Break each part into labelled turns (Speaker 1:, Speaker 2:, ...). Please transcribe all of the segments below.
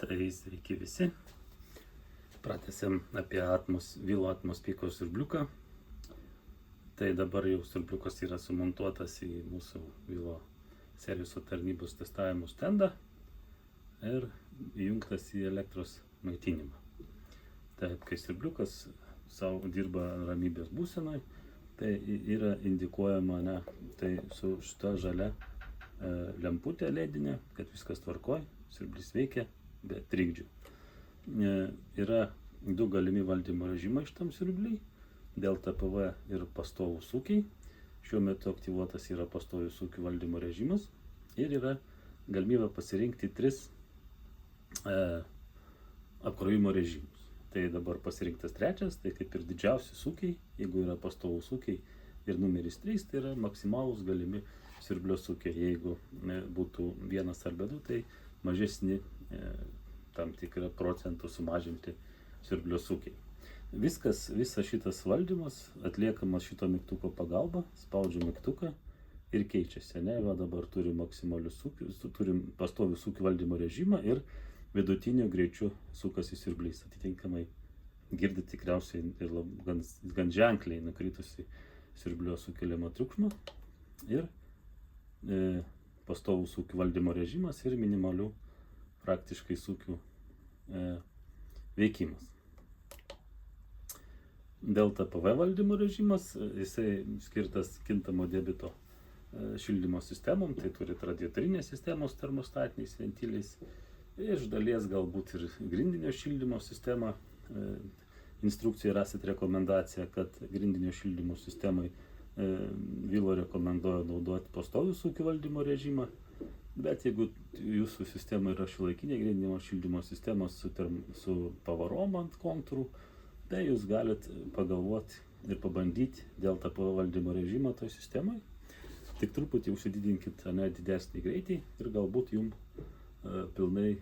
Speaker 1: Tai sveiki visi. Pratęsėm apie Vilo Atmos Pico siurbliuką. Tai dabar jau siurbliukas yra sumontuotas į mūsų Vilo serviso tarnybos testavimo stendą ir įjungtas į elektros maitinimą. Taip, kai siurbliukas savo dirba ramybės būsenoj, tai yra indikuojama, tai su šita žalia lemputė ledinė, kad viskas tvarkoj, siurblys veikia be trikdžių. Yra du galimi valdymo režimai šitam siurbliui, delta PV ir pastovų sūkiai. Šiuo metu aktyvuotas yra pastovų sūkių valdymo režimas ir yra galimybė pasirinkti 3 apkrovimo režimus. Tai dabar pasirinktas 3, tai kaip ir didžiausi sūkiai, jeigu yra pastovų sūkiai, ir numeris 3, tai yra maksimalūs galimi siurblio sūkiai. Jeigu būtų 1 arba 2, tai mažesni tam tikrą procentų sumažinti siurblio sūkiai. Visas šitas valdymas atliekamas šito mygtuko pagalba, spaudžiu mygtuką ir keičiasi. Va dabar turim maksimalius sūkius, turim pastovių sūkių valdymo režimą ir vidutiniu greičiu sukasi siurblys. Atitinkamai girdite tikriausiai ir gan ženkliai nukritusi siurblio sukeliamą triukšmą ir pastovų sūkių valdymo režimas ir minimalių praktiškai sūkių veikimas. Delta PV valdymo režimas, jisai skirtas kintamo debito šildymo sistemom, tai turi radiatorinės sistemos termostatiniais ventiliais, iš dalies galbūt ir grindinio šildymo sistemą. Instrukcijoje rasit rekomendaciją, kad grindinio šildymo sistemai Vilo rekomenduoja naudoti pastovių sūkių valdymo režimą, bet jeigu jūsų sistema yra šiuolaikinė grindinio šildymo sistema su pavarom ant kontūrų, tai jūs galit pagalvoti ir pabandyti delta PV valdymo režimą toj sistemai. Tik truputį užsididinkit didesnį greitį ir galbūt jums pilnai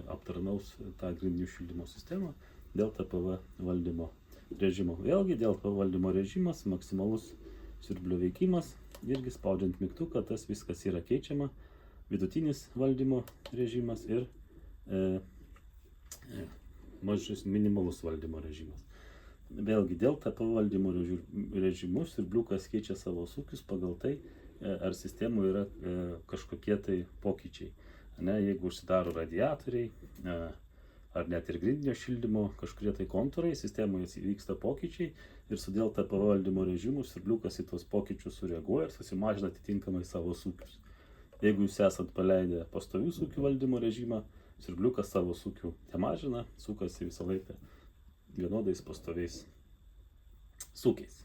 Speaker 1: aptarnaus tą grindinio šildymo sistemą delta PV valdymo režimo. Vėlgi delta PV valdymo režimas, maksimalus siurblio veikimas, irgi spaudžiant mygtuką, tas viskas yra keičiama. Vidutinis valdymo režimas ir mažas minimalus valdymo režimas. Vėlgi delta PV valdymo režimu siurbliukas keičia savo sūkius pagal tai, ar sistemoje yra kažkokie tai pokyčiai. Jeigu užsidaro radiatoriai, ar net ir grindinio šildymo kažkurie tai kontūrai, sistemoje vyksta pokyčiai ir su delta PV valdymo režimu siurbliukas į tuos pokyčius sureaguoja ir susimažina atitinkamai savo sūkius. Jeigu jūs esat paleidę pastovių sūkių valdymo režimą, siurbliukas savo sūkių nemažina, sukasi visą laiką vienodais pastoviais sūkiais.